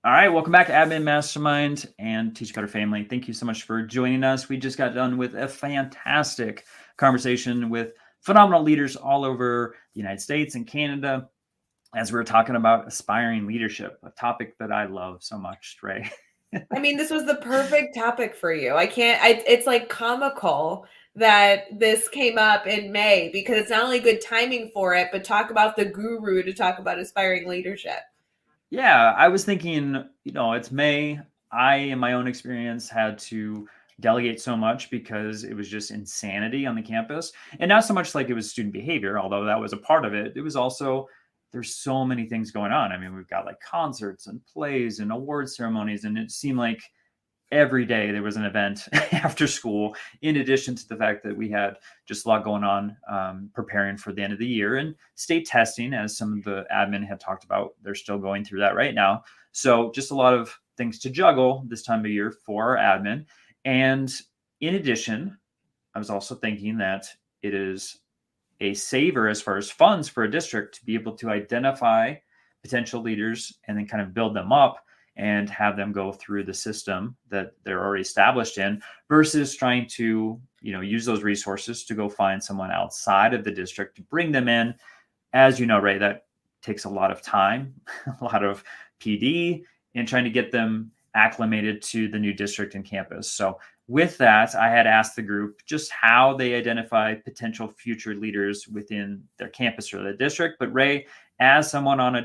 All right, welcome back to Admin Mastermind and Teach Better Family. Thank you so much for joining us. We just got done with a fantastic conversation with phenomenal leaders all over the United States and Canada as we were talking about aspiring leadership, a topic that I love so much, Ray. I mean, this was the perfect topic for you. It's like comical that this came up in May because it's not only good timing for it, but talk about the guru to talk about aspiring leadership. Yeah, I was thinking, it's May. I, in my own experience, had to delegate so much because it was just insanity on the campus. And not so much like it was student behavior, although that was a part of it. It was also, there's so many things going on. I mean, we've got like concerts and plays and award ceremonies, and it seemed like every day there was an event after school, in addition to the fact that we had just a lot going on preparing for the end of the year and state testing, as some of the admin had talked about. They're still going through that right now. So just a lot of things to juggle this time of year for our admin. And in addition, I was also thinking that it is a saver as far as funds for a district to be able to identify potential leaders and then kind of build them up and have them go through the system that they're already established in, versus trying to, use those resources to go find someone outside of the district to bring them in. As you know, Ray, that takes a lot of time, a lot of PD, and trying to get them acclimated to the new district and campus. So with that, I had asked the group just how they identify potential future leaders within their campus or the district. But Ray, as someone on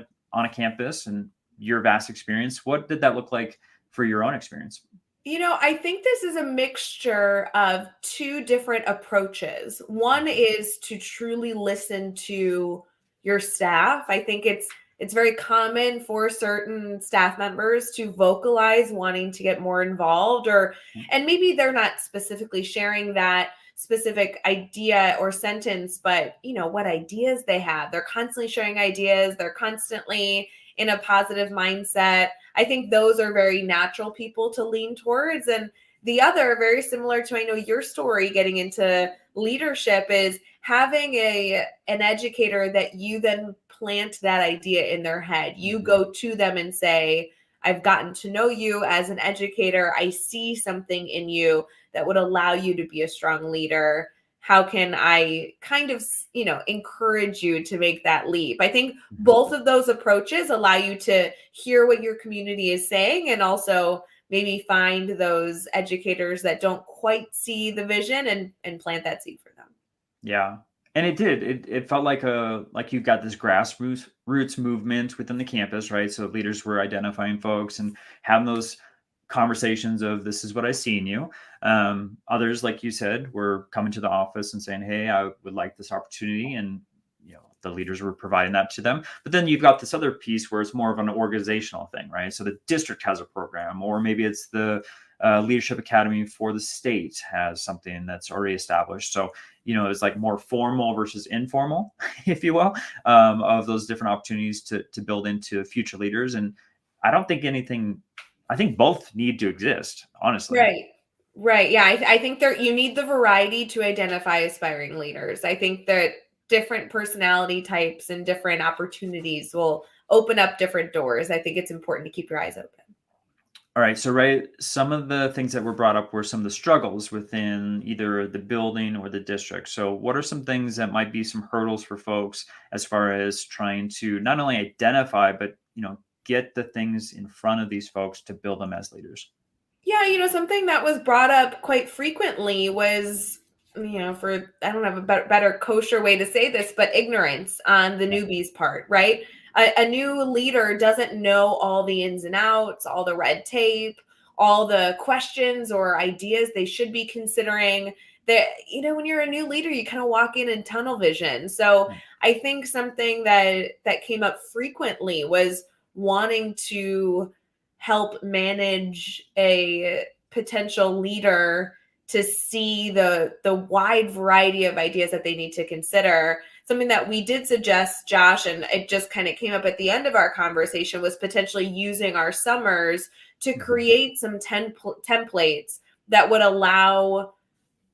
a campus and your vast experience, what did that look like for your own experience? I think this is a mixture of two different approaches. One is to truly listen to your staff. I think it's very common for certain staff members to vocalize wanting to get more involved, and maybe they're not specifically sharing that specific idea or sentence, but what ideas they have. They're constantly sharing ideas. They're constantly in a positive mindset. I think those are very natural people to lean towards. And the other, very similar to, I know your story getting into leadership, is having an educator that you then plant that idea in their head. You go to them and say, I've gotten to know you as an educator. I see something in you that would allow you to be a strong leader. How can I kind of, encourage you to make that leap? I think both of those approaches allow you to hear what your community is saying and also maybe find those educators that don't quite see the vision and plant that seed for them. Yeah. And it did. It felt like you've got this grassroots movement within the campus, right? So leaders were identifying folks and having those conversations of, this is what I see in you. Others, like you said, were coming to the office and saying, hey, I would like this opportunity. And, the leaders were providing that to them. But then you've got this other piece where it's more of an organizational thing, right? So the district has a program, or maybe it's the Leadership Academy for the state has something that's already established. So, it's like more formal versus informal, if you will, of those different opportunities to build into future leaders. And I think both need to exist, honestly. Right. Yeah. I think you need the variety to identify aspiring leaders. I think that different personality types and different opportunities will open up different doors. I think it's important to keep your eyes open. All right. So, Ray, some of the things that were brought up were some of the struggles within either the building or the district. So what are some things that might be some hurdles for folks as far as trying to not only identify, but, get the things in front of these folks to build them as leaders? Yeah, something that was brought up quite frequently was, I don't have a better kosher way to say this, but ignorance on the newbies part, right? A new leader doesn't know all the ins and outs, all the red tape, all the questions or ideas they should be considering. That, when you're a new leader, you kind of walk in tunnel vision. So I think something that came up frequently was wanting to help manage a potential leader to see the wide variety of ideas that they need to consider. Something that we did suggest, Josh, and it just kind of came up at the end of our conversation, was potentially using our summers to create some templates that would allow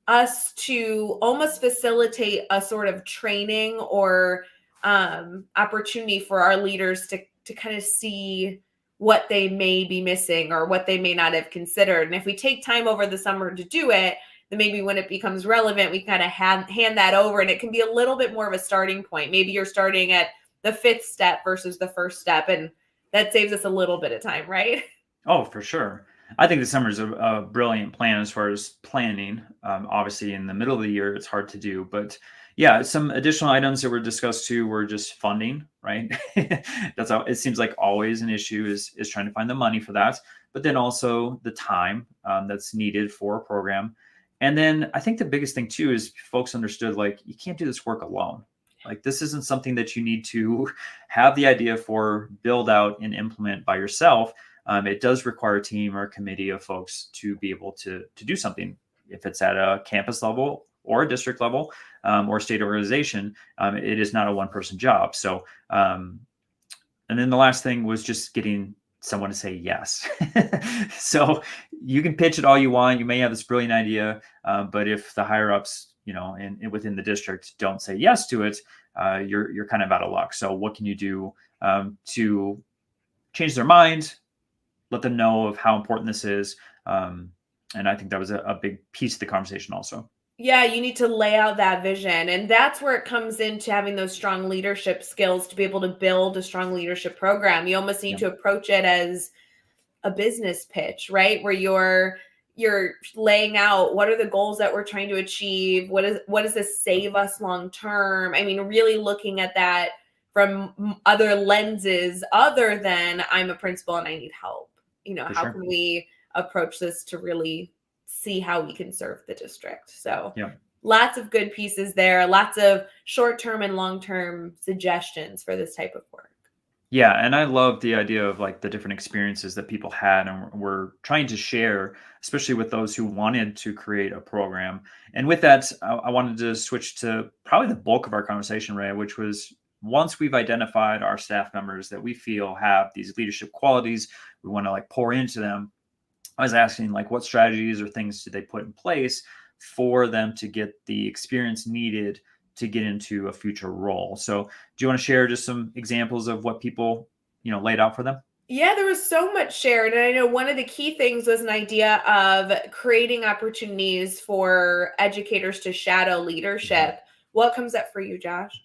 us to almost facilitate a sort of training or opportunity for our leaders to kind of see what they may be missing or what they may not have considered. And if we take time over the summer to do it, then maybe when it becomes relevant, we kind of hand that over, and it can be a little bit more of a starting point. Maybe you're starting at the 5th step versus the 1st step, and that saves us a little bit of time, right? Oh, for sure. I think the summer is a brilliant plan as far as planning. Obviously, in the middle of the year, it's hard to do, but yeah, some additional items that were discussed too were just funding, right? That's how it seems like always an issue is trying to find the money for that, but then also the time that's needed for a program. And then I think the biggest thing too is folks understood like you can't do this work alone. Like this isn't something that you need to have the idea for, build out, and implement by yourself. It does require a team or a committee of folks to be able to do something. If it's at a campus level or a district level or state organization, it is not a one-person job. So, and then the last thing was just getting someone to say yes. So you can pitch it all you want. You may have this brilliant idea, but if the higher ups, and within the district don't say yes to it, you're kind of out of luck. So what can you do to change their mind? Let them know of how important this is. And I think that was a big piece of the conversation also. Yeah, you need to lay out that vision. And that's where it comes into having those strong leadership skills to be able to build a strong leadership program. You almost need to approach it as a business pitch, right? Where you're laying out what are the goals that we're trying to achieve? What does this save us long term? I mean, really looking at that from other lenses other than I'm a principal and I need help. How can we approach this to really see how we can serve the district? So lots of good pieces there, lots of short-term and long-term suggestions for this type of work. Yeah, and I love the idea of like the different experiences that people had and were trying to share, especially with those who wanted to create a program. And with that, I wanted to switch to probably the bulk of our conversation, Ray, which was once we've identified our staff members that we feel have these leadership qualities, we want to like pour into them. I was asking like what strategies or things did they put in place for them to get the experience needed to get into a future role. So do you want to share just some examples of what people, laid out for them? Yeah, there was so much shared. And I know one of the key things was an idea of creating opportunities for educators to shadow leadership. What comes up for you, Josh?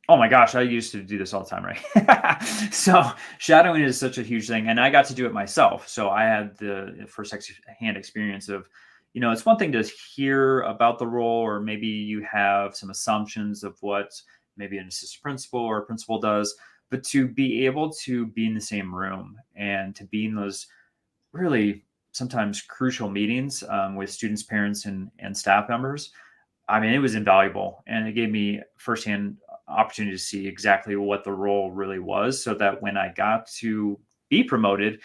Oh my gosh, I used to do this all the time, right? So shadowing is such a huge thing. And I got to do it myself. So I had the first-hand experience of, it's one thing to hear about the role, or maybe you have some assumptions of what maybe an assistant principal or a principal does, but to be able to be in the same room and to be in those really sometimes crucial meetings with students, parents, and staff members. I mean, it was invaluable, and it gave me firsthand opportunity to see exactly what the role really was, so that when I got to be promoted,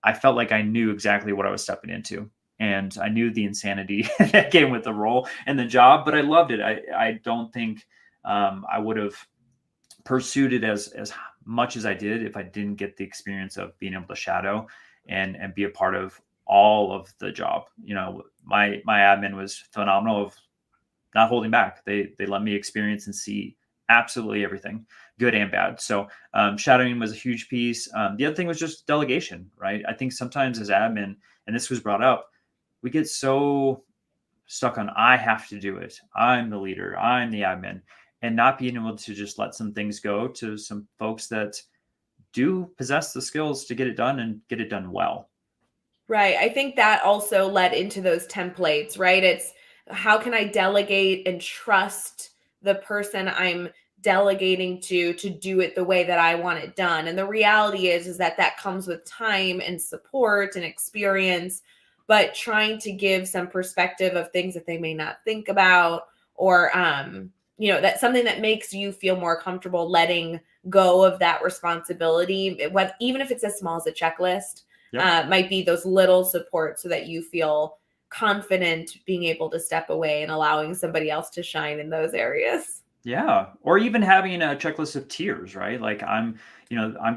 I felt like I knew exactly what I was stepping into, and I knew the insanity that came with the role and the job. But I loved it. I don't think I would have pursued it as much as I did if I didn't get the experience of being able to shadow and be a part of all of the job. My admin was phenomenal of not holding back. They let me experience and see absolutely everything, good and bad. So shadowing was a huge piece. The other thing was just delegation, right? I think sometimes as admin, and this was brought up, we get so stuck on I have to do it. I'm the leader. I'm the admin, and not being able to just let some things go to some folks that do possess the skills to get it done and get it done well. Right. I think that also led into those templates, right? It's how can I delegate and trust the person I'm delegating to do it the way that I want it done. And the reality is that comes with time and support and experience, but trying to give some perspective of things that they may not think about, or that's something that makes you feel more comfortable letting go of that responsibility, even if it's as small as a checklist. Might be those little supports so that you feel confident being able to step away and allowing somebody else to shine in those areas. Yeah. Or even having a checklist of tiers, right? Like I'm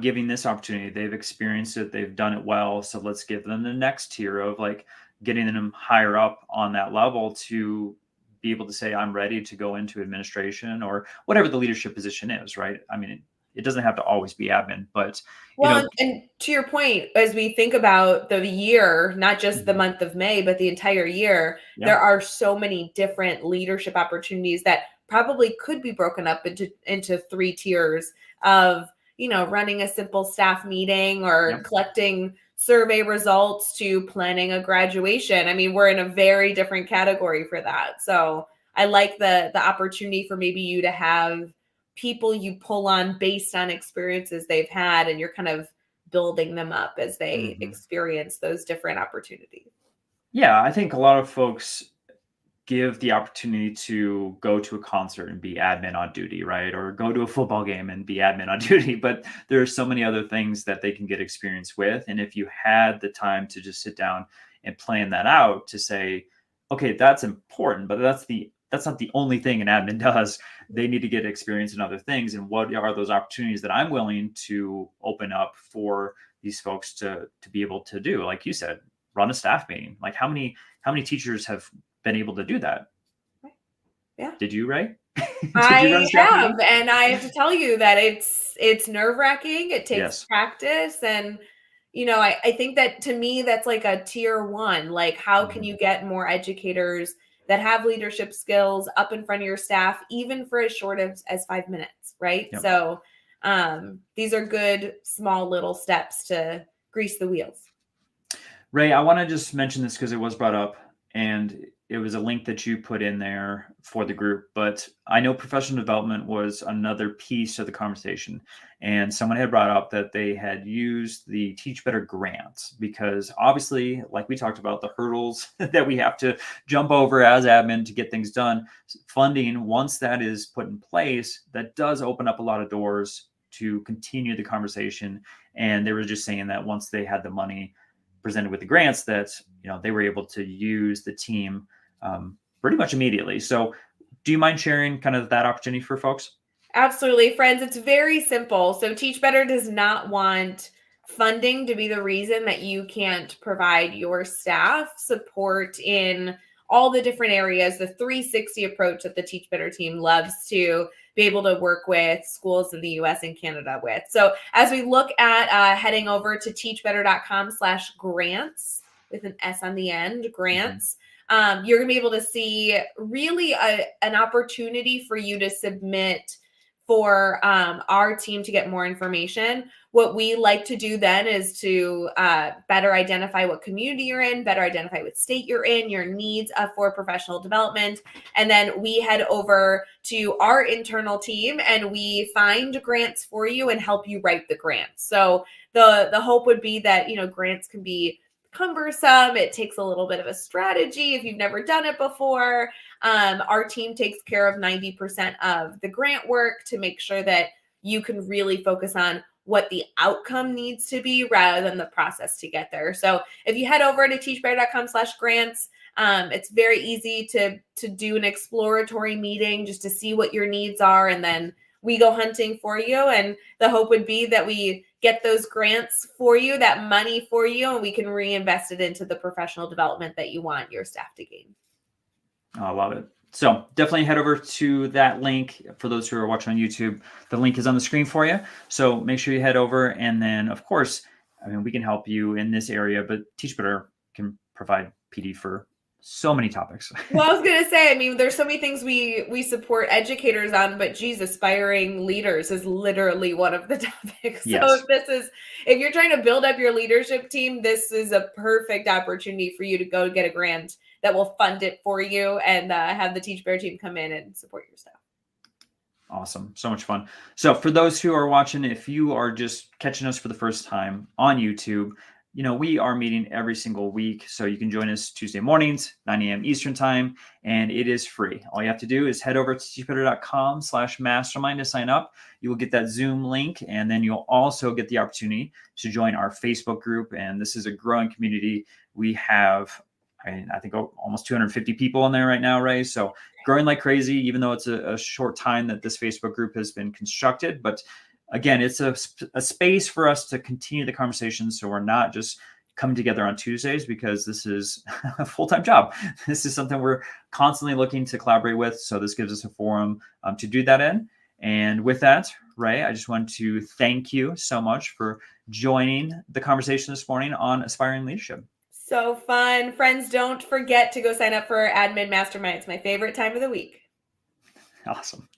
giving this opportunity. They've experienced it. They've done it well. So let's give them the next tier of like getting them higher up on that level to be able to say, I'm ready to go into administration or whatever the leadership position is, right? I mean, it doesn't have to always be admin, but Well, and to your point, as we think about the year, not just the month of May, but the entire year, there are so many different leadership opportunities that probably could be broken up into 3 tiers of, running a simple staff meeting or collecting survey results to planning a graduation. I mean, we're in a very different category for that. So I like the opportunity for maybe you to have people you pull on based on experiences they've had, and you're kind of building them up as they experience those different opportunities. Yeah, I think a lot of folks give the opportunity to go to a concert and be admin on duty, right? Or go to a football game and be admin on duty. But there are so many other things that they can get experience with. And if you had the time to just sit down and plan that out to say, okay, that's important, but that's not the only thing an admin does. They need to get experience in other things. And what are those opportunities that I'm willing to open up for these folks to be able to do? Like you said, run a staff meeting. Like how many teachers have been able to do that? Yeah. Did you, Ray? I have, and I have to tell you that it's nerve-wracking. It takes practice, and I think that, to me, that's like a tier 1. Like, how can you get more educators that have leadership skills up in front of your staff, even for as short as 5 minutes, right? So these are good, small, little steps to grease the wheels. Ray, I want to just mention this because it was brought up, and it was a link that you put in there for the group, but I know professional development was another piece of the conversation. And someone had brought up that they had used the Teach Better grants because obviously, like we talked about, the hurdles that we have to jump over as admin to get things done, funding, once that is put in place, that does open up a lot of doors to continue the conversation. And they were just saying that once they had the money presented with the grants, that they were able to use the team pretty much immediately. So do you mind sharing kind of that opportunity for folks? Absolutely, friends. It's very simple. So Teach Better does not want funding to be the reason that you can't provide your staff support in all the different areas, the 360 approach that the Teach Better team loves to be able to work with schools in the US and Canada with. So as we look at heading over to teachbetter.com/grants with an S on the end, grants, you're going to be able to see really an opportunity for you to submit for our team to get more information. What we like to do then is to better identify what community you're in, better identify what state you're in, your needs for professional development. And then we head over to our internal team and we find grants for you and help you write the grants. So the hope would be that, grants can be cumbersome. It takes a little bit of a strategy if you've never done it before. Our team takes care of 90% of the grant work to make sure that you can really focus on what the outcome needs to be rather than the process to get there. So if you head over to teachbetter.com/grants, it's very easy to do an exploratory meeting just to see what your needs are. And then we go hunting for you. And the hope would be that we get those grants for you, that money for you, and we can reinvest it into the professional development that you want your staff to gain. I love it. So definitely head over to that link for those who are watching on YouTube. The link is on the screen for you. So make sure you head over. And then, of course, we can help you in this area, but Teach Better can provide PD for so many topics. Well, I was going to say, there's so many things we support educators on, but aspiring leaders is literally one of the topics. Yes. So if you're trying to build up your leadership team, this is a perfect opportunity for you to go get a grant that will fund it for you and have the Teach Better team come in and support your staff. Awesome. So much fun. So for those who are watching, if you are just catching us for the first time on YouTube, we are meeting every single week. So you can join us Tuesday mornings, 9 a.m. Eastern time, and it is free. All you have to do is head over to teachbetter.com/mastermind to sign up. You will get that Zoom link, and then you'll also get the opportunity to join our Facebook group. And this is a growing community. We have, I think, almost 250 people in there right now, Ray. So growing like crazy, even though it's a short time that this Facebook group has been constructed. But again, it's a space for us to continue the conversation. So we're not just coming together on Tuesdays because this is a full-time job. This is something we're constantly looking to collaborate with. So this gives us a forum to do that in. And with that, Ray, I just want to thank you so much for joining the conversation this morning on Aspiring Leadership. So fun. Friends, don't forget to go sign up for Admin Mastermind. It's my favorite time of the week. Awesome.